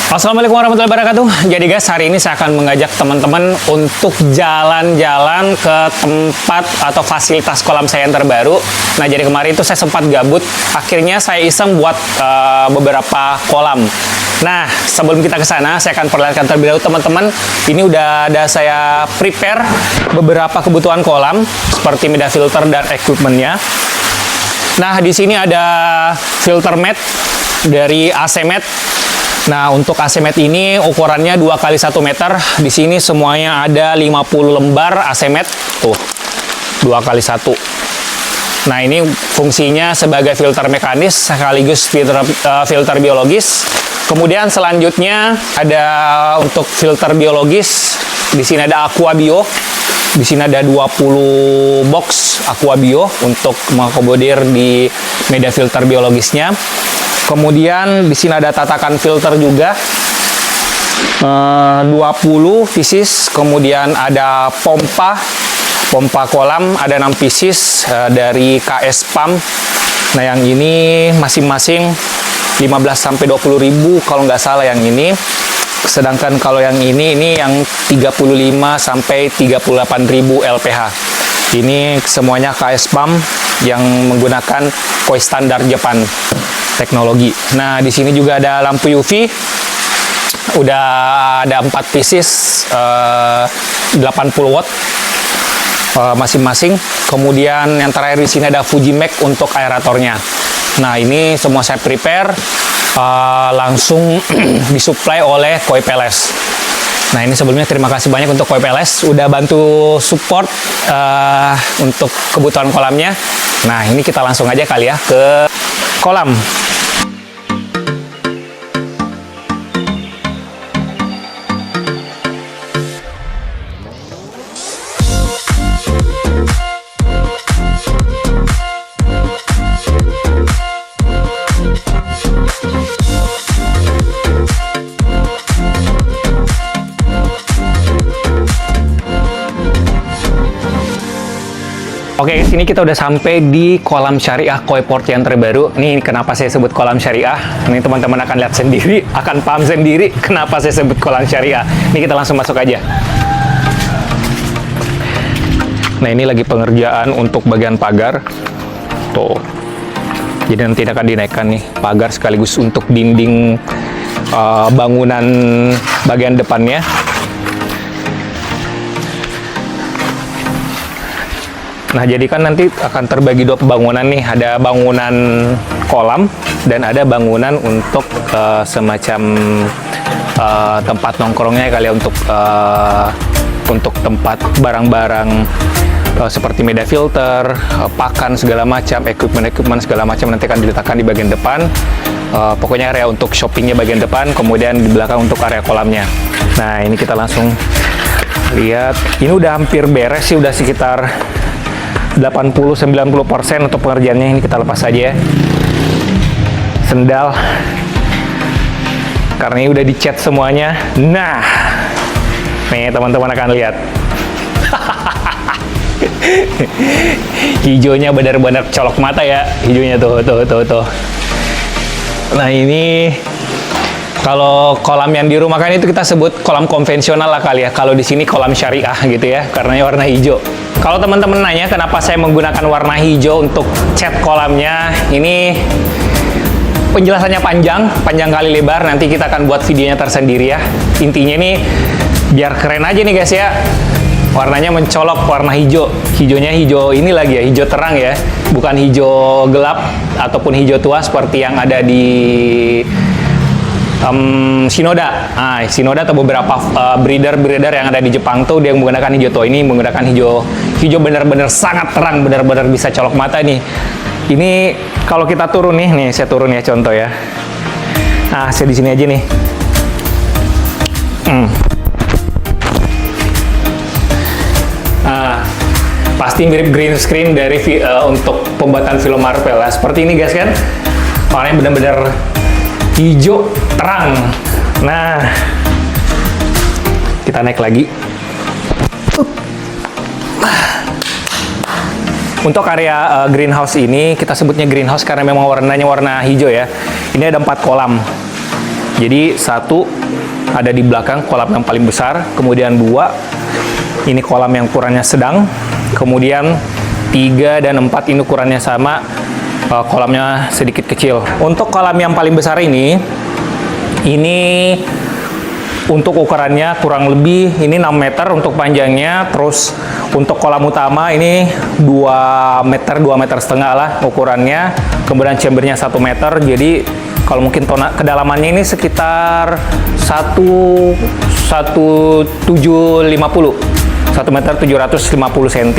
Assalamualaikum warahmatullahi wabarakatuh. Jadi guys, hari ini saya akan mengajak teman-teman untuk jalan-jalan ke tempat atau fasilitas kolam saya yang terbaru. Nah, jadi kemarin itu saya sempat gabut. Akhirnya saya iseng buat beberapa kolam. Nah, sebelum kita ke sana, saya akan perlihatkan terlebih dahulu teman-teman. Ini udah ada saya prepare beberapa kebutuhan kolam seperti media filter dan equipmentnya. Nah, di sini ada filter mat dari AC Mat. Nah, untuk AC Mat ini ukurannya 2 x 1 meter. Di sini semuanya ada 50 lembar AC Mat. Tuh, 2 x 1. Nah, ini fungsinya sebagai filter mekanis sekaligus filter biologis. Kemudian selanjutnya ada untuk filter biologis. Di sini ada Aquabio. Di sini ada 20 box Aquabio untuk mengakomodir di media filter biologisnya. Kemudian di sini ada tatakan filter juga 20 pieces. Kemudian ada pompa kolam ada 6 pieces dari KS Pump. Nah, yang ini masing-masing 15 sampai 20.000 kalau nggak salah yang ini. Sedangkan kalau yang ini yang 35 sampai 38.000 LPH. Ini semuanya KS Pump yang menggunakan koi standar Jepang teknologi. Nah, di sini juga ada lampu UV. Udah ada 4 pieces 80 watt masing-masing. Kemudian yang terakhir di sini ada Fujimax untuk aeratornya. Nah, ini semua saya prepare langsung disuplai oleh Koi Peles. Nah, ini sebelumnya terima kasih banyak untuk Koi Peles udah bantu support untuk kebutuhan kolamnya. Nah, ini kita langsung aja kali ya ke kolam. Oke, sini kita udah sampai di kolam syariah Koi Port yang terbaru. Nih, kenapa saya sebut kolam syariah? Ini teman-teman akan lihat sendiri, akan paham sendiri kenapa saya sebut kolam syariah. Ini kita langsung masuk aja. Nah, ini lagi pengerjaan untuk bagian pagar. Tuh. Jadi nanti akan dinaikkan nih pagar sekaligus untuk dinding bangunan bagian depannya. Nah, jadi kan nanti akan terbagi 2 bangunan nih. Ada bangunan kolam dan ada bangunan untuk semacam tempat nongkrongnya kali ya, untuk tempat barang-barang seperti media filter, pakan segala macam, equipment segala macam nanti akan diletakkan di bagian depan. Pokoknya area untuk shoppingnya bagian depan, kemudian di belakang untuk area kolamnya. Nah, ini kita langsung lihat. Ini udah hampir beres sih, udah sekitar 80-90% untuk pengerjaannya. Ini kita lepas saja ya sendal karena ini udah dicat semuanya. Nah, nih teman-teman akan lihat hijaunya benar-benar colok mata ya, hijaunya tuh. Nah, ini kalau kolam yang di rumah kan itu kita sebut kolam konvensional lah kali ya. Kalau di sini kolam syariah gitu ya, karenanya warna hijau. Kalau teman-teman nanya kenapa saya menggunakan warna hijau untuk cat kolamnya, ini penjelasannya panjang kali lebar. Nanti kita akan buat videonya tersendiri ya. Intinya ini biar keren aja nih guys ya. Warnanya mencolok warna hijau. Hijaunya hijau ini lagi ya, hijau terang ya. Bukan hijau gelap ataupun hijau tua seperti yang ada di Shinoda. Nah, Shinoda atau beberapa breeder yang ada di Jepang tuh dia menggunakan hijau tua. Ini menggunakan hijau benar-benar sangat terang, benar-benar bisa colok mata nih. Ini kalau kita turun nih saya turun ya contoh ya. Nah, saya di sini aja nih. Nah, pasti mirip green screen dari untuk pembuatan film Marvel lah. Seperti ini guys kan. Warnanya benar-benar hijau terang. Nah, kita naik lagi. Untuk area greenhouse ini kita sebutnya greenhouse karena memang warnanya warna hijau ya. Ini ada 4 kolam. Jadi satu ada di belakang kolam yang paling besar, kemudian dua ini kolam yang ukurannya sedang, kemudian 3 dan 4 ini ukurannya sama, kolamnya sedikit kecil. Untuk kolam yang paling besar ini untuk ukurannya kurang lebih ini 6 meter untuk panjangnya, terus untuk kolam utama ini 2 meter setengah lah ukurannya, kemudian chambernya 1 meter, jadi kalau mungkin kedalamannya ini sekitar 1,750 meter 750 cm.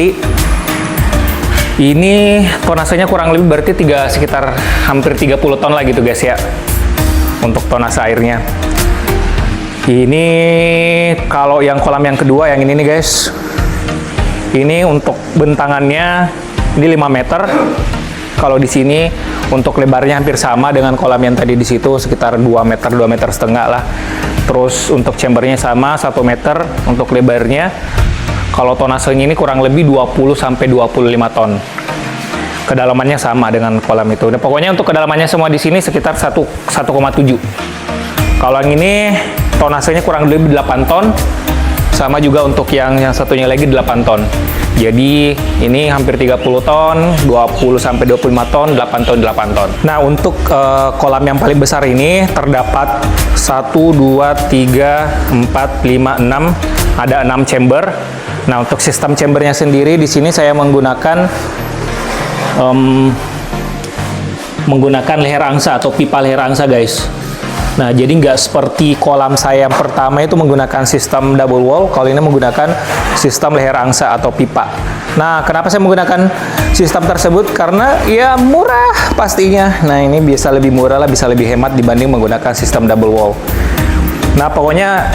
Ini tonasenya kurang lebih berarti sekitar hampir 30 ton lah gitu guys ya, untuk tonase airnya. Ini kalau yang kolam yang kedua yang ini nih guys, ini untuk bentangannya ini 5 meter. Kalau di sini untuk lebarnya hampir sama dengan kolam yang tadi di situ, sekitar 2 meter setengah lah. Terus untuk chambernya sama 1 meter untuk lebarnya. Kalau tonasenya ini kurang lebih 20 sampai 25 ton. Kedalamannya sama dengan kolam itu. Nah, pokoknya untuk kedalamannya semua di sini sekitar 1,7. Kalau yang ini tonasenya kurang lebih 8 ton. Sama juga untuk yang satunya lagi 8 ton. Jadi ini hampir 30 ton, 20 sampai 25 ton, 8 ton, 8 ton. Nah, untuk kolam yang paling besar ini terdapat 1, 2, 3, 4, 5, 6, ada 6 chamber. Nah, untuk sistem chambernya sendiri di sini saya menggunakan leher angsa atau pipa leher angsa guys. Nah, jadi nggak seperti kolam saya yang pertama itu menggunakan sistem double wall, kalau ini menggunakan sistem leher angsa atau pipa. Nah, kenapa saya menggunakan sistem tersebut? Karena ya murah pastinya. Nah, ini bisa lebih murah lah, bisa lebih hemat dibanding menggunakan sistem double wall. Nah, pokoknya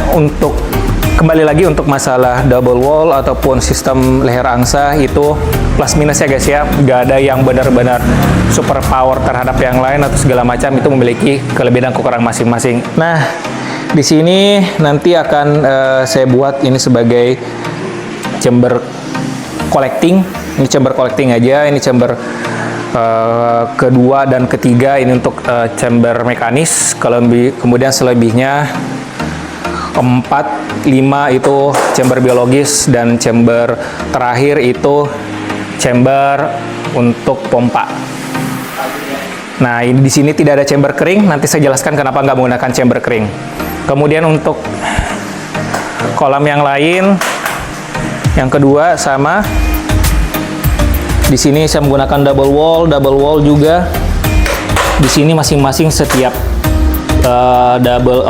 kembali lagi untuk masalah double wall ataupun sistem leher angsa itu plus minus ya guys ya. Nggak ada yang benar-benar super power terhadap yang lain atau segala macam, itu memiliki kelebihan dan kekurangan masing-masing. Nah, di sini nanti akan saya buat ini sebagai chamber collecting. Ini chamber collecting aja, ini chamber kedua dan ketiga ini untuk chamber mekanis. Kemudian selebihnya 4, 5 itu chamber biologis, dan chamber terakhir itu chamber untuk pompa. Nah, ini di sini tidak ada chamber kering. Nanti saya jelaskan kenapa nggak menggunakan chamber kering. Kemudian untuk kolam yang lain, yang kedua sama. Di sini saya menggunakan double wall juga. Di sini masing-masing setiap double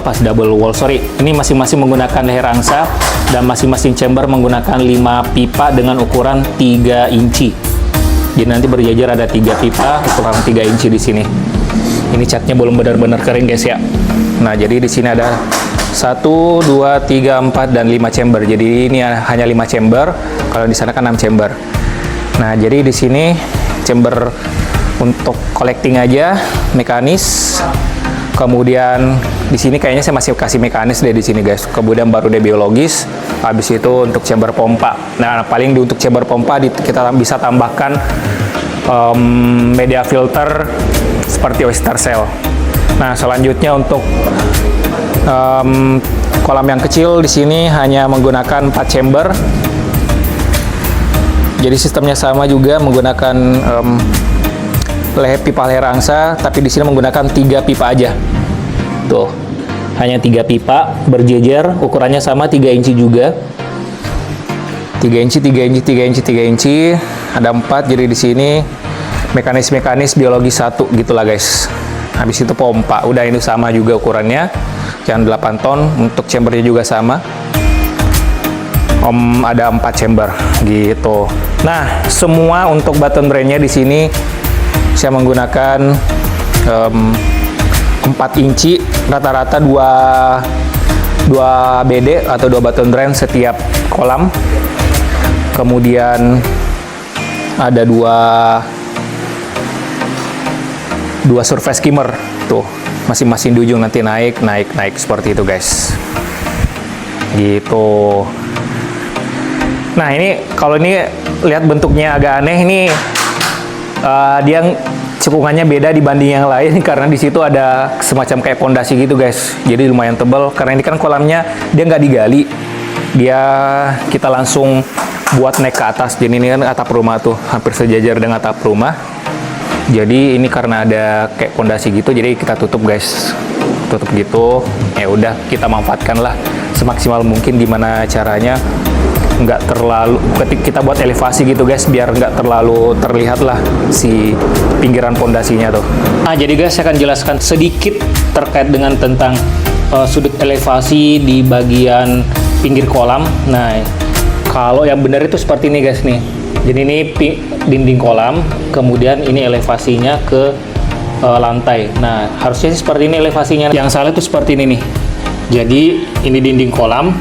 wall. Ini masing-masing menggunakan leher angsa dan masing-masing chamber menggunakan 5 pipa dengan ukuran 3 inci. Jadi nanti berjajar ada 3 pipa ukuran 3 inci di sini. Ini catnya belum benar-benar kering guys ya. Nah, jadi di sini ada 1, 2, 3, 4 dan 5 chamber. Jadi ini hanya 5 chamber. Kalau di sana kan 6 chamber. Nah, jadi di sini chamber untuk collecting aja, mekanis. Kemudian di sini kayaknya saya masih kasih mekanis deh di sini guys. Kemudian baru deh biologis. Habis itu untuk chamber pompa. Nah, paling untuk chamber pompa kita bisa tambahkan media filter seperti oyster shell. Nah, selanjutnya untuk kolam yang kecil di sini hanya menggunakan 4 chamber. Jadi sistemnya sama juga menggunakan pipa leher angsa, tapi di sini menggunakan 3 pipa aja. Tuh, hanya 3 pipa berjejer, ukurannya sama 3 inci juga. 3 inci, 3 inci, 3 inci, 3 inci. Ada 4, jadi di sini mekanis biologis 1 gitulah guys. Habis itu pompa, udah ini sama juga ukurannya. Yang 8 ton, untuk chambernya juga sama. Ada 4 chamber gitu. Nah, semua untuk button drainnya di sini saya menggunakan 4 inci, rata-rata 2 BD atau 2 button drain setiap kolam. Kemudian ada 2 surface skimmer tuh, masing-masing di ujung nanti naik seperti itu guys. Gitu. Nah, ini kalau ini lihat bentuknya agak aneh, ini dia cekungannya beda dibanding yang lain karena di situ ada semacam kayak pondasi gitu guys. Jadi lumayan tebal karena ini kan kolamnya dia nggak digali, kita langsung buat naik ke atas. Jadi ini kan atap rumah tuh, hampir sejajar dengan atap rumah. Jadi ini karena ada kayak pondasi gitu, jadi kita tutup guys, tutup gitu. Ya udah, kita manfaatkan lah semaksimal mungkin. Gimana caranya nggak terlalu, ketika kita buat elevasi gitu guys, biar nggak terlalu terlihat lah si pinggiran pondasinya tuh. Nah jadi guys, saya akan jelaskan sedikit terkait dengan tentang sudut elevasi di bagian pinggir kolam. Nah kalau yang benar itu seperti ini guys nih. Jadi ini dinding kolam, kemudian ini elevasinya ke lantai. Nah harusnya sih seperti ini elevasinya. Yang salah itu seperti ini nih. Jadi ini dinding kolam,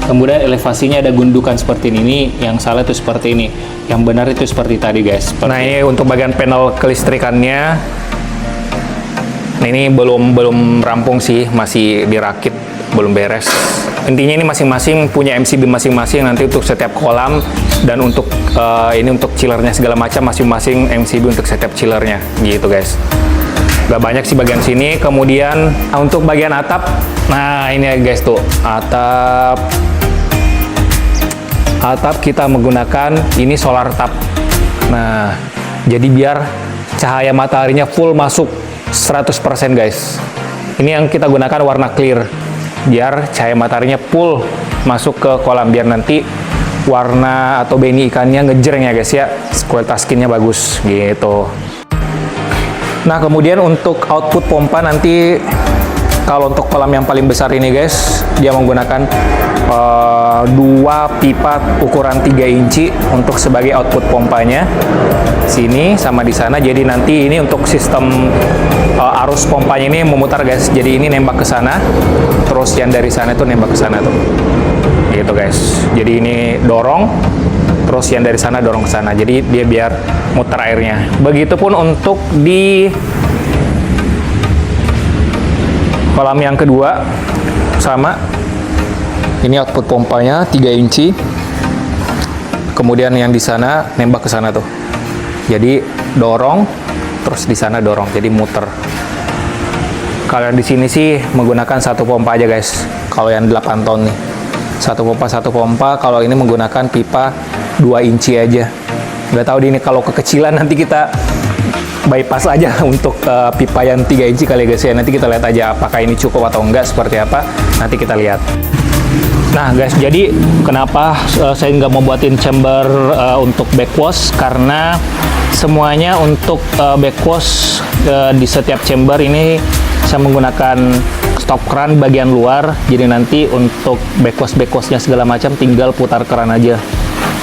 kemudian elevasinya ada gundukan seperti ini. Yang salah itu seperti ini. Yang benar itu seperti tadi guys. Nah ini untuk bagian panel kelistrikannya. Nah ini belum rampung sih, masih dirakit, belum beres. Intinya ini masing-masing punya MCB masing-masing nanti untuk setiap kolam, dan untuk ini untuk chillernya segala macam masing-masing MCB untuk setiap chillernya gitu guys. Gak banyak sih bagian sini. Kemudian untuk bagian atap, nah ini ya guys tuh atap kita menggunakan ini solar tap. Nah jadi biar cahaya mataharinya full masuk 100% guys. Ini yang kita gunakan warna clear, biar cahaya mataharinya full masuk ke kolam, biar nanti warna atau beni ikannya ngejreng ya guys ya, kualitas skinnya bagus gitu. Nah kemudian untuk output pompa nanti, kalau untuk kolam yang paling besar ini guys, dia menggunakan 2 pipa ukuran 3 inci untuk sebagai output pompanya, sini sama di sana. Jadi nanti ini untuk sistem arus pompanya ini memutar guys. Jadi ini nembak ke sana, terus yang dari sana itu nembak ke sana tuh, gitu guys. Jadi ini dorong, terus yang dari sana dorong ke sana. Jadi dia biar muter airnya. Begitupun untuk di kolam yang kedua sama. Ini output pompanya 3 inci. Kemudian yang di sana nembak ke sana tuh. Jadi dorong, terus di sana dorong, jadi muter. Kalau yang di sini sih menggunakan 1 pompa aja guys. Kalau yang 8 ton nih, 1 pompa. Kalau ini menggunakan pipa 2 inci aja. Nggak tahu ini kalau kekecilan nanti kita bypass aja untuk pipa yang 3 inci kali guys ya. Nanti kita lihat aja apakah ini cukup atau enggak, seperti apa. Nanti kita lihat. Nah guys, jadi kenapa saya nggak mau buatin chamber untuk backwash, karena semuanya untuk backwash di setiap chamber ini saya menggunakan stop keran bagian luar. Jadi nanti untuk backwashnya segala macam tinggal putar keran aja,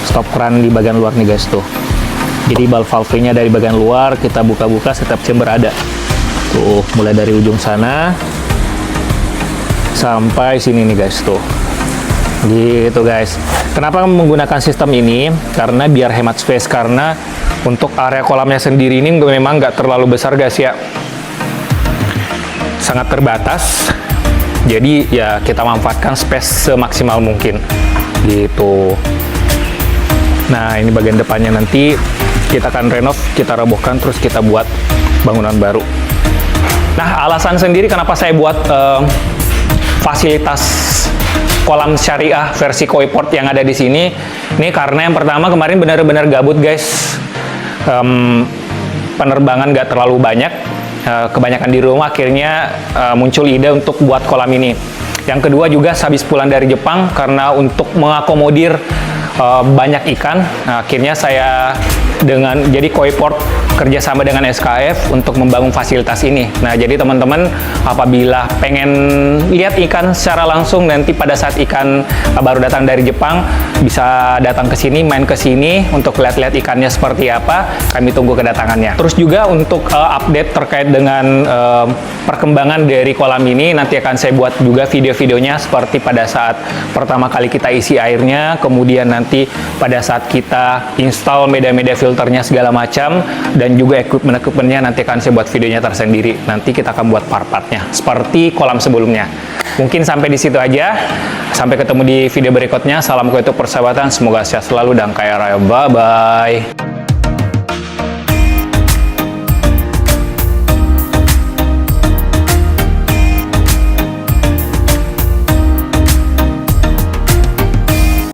stop keran di bagian luar nih guys tuh. Jadi valve-nya dari bagian luar kita buka-buka, setiap chamber ada tuh, mulai dari ujung sana sampai sini nih guys tuh, gitu guys. Kenapa menggunakan sistem ini? Karena biar hemat space, karena untuk area kolamnya sendiri ini memang nggak terlalu besar guys ya, sangat terbatas. Jadi ya kita manfaatkan space semaksimal mungkin gitu. Nah ini bagian depannya, nanti kita akan renov, kita robohkan, terus kita buat bangunan baru. Nah alasan sendiri kenapa saya buat fasilitas kolam syariah versi koi port yang ada di sini, ini karena yang pertama kemarin benar-benar gabut guys, penerbangan gak terlalu banyak, kebanyakan di rumah, akhirnya muncul ide untuk buat kolam ini. Yang kedua juga habis pulang dari Jepang, karena untuk mengakomodir banyak ikan, nah, akhirnya saya jadi koi port kerjasama dengan SKF untuk membangun fasilitas ini. Nah jadi teman-teman apabila pengen lihat ikan secara langsung, nanti pada saat ikan baru datang dari Jepang bisa datang ke sini, main ke sini untuk lihat-lihat ikannya seperti apa. Kami tunggu kedatangannya. Terus juga untuk update terkait dengan perkembangan dari kolam ini, nanti akan saya buat juga video-videonya seperti pada saat pertama kali kita isi airnya, kemudian nanti pada saat kita install media-media filternya segala macam, dan juga equipment-equipmentnya nanti akan saya buat videonya tersendiri. Nanti kita akan buat part-partnya seperti kolam sebelumnya. Mungkin sampai di situ aja. Sampai ketemu di video berikutnya. Salam koi untuk persahabatan. Semoga sehat selalu dan kaya raya. Bye-bye.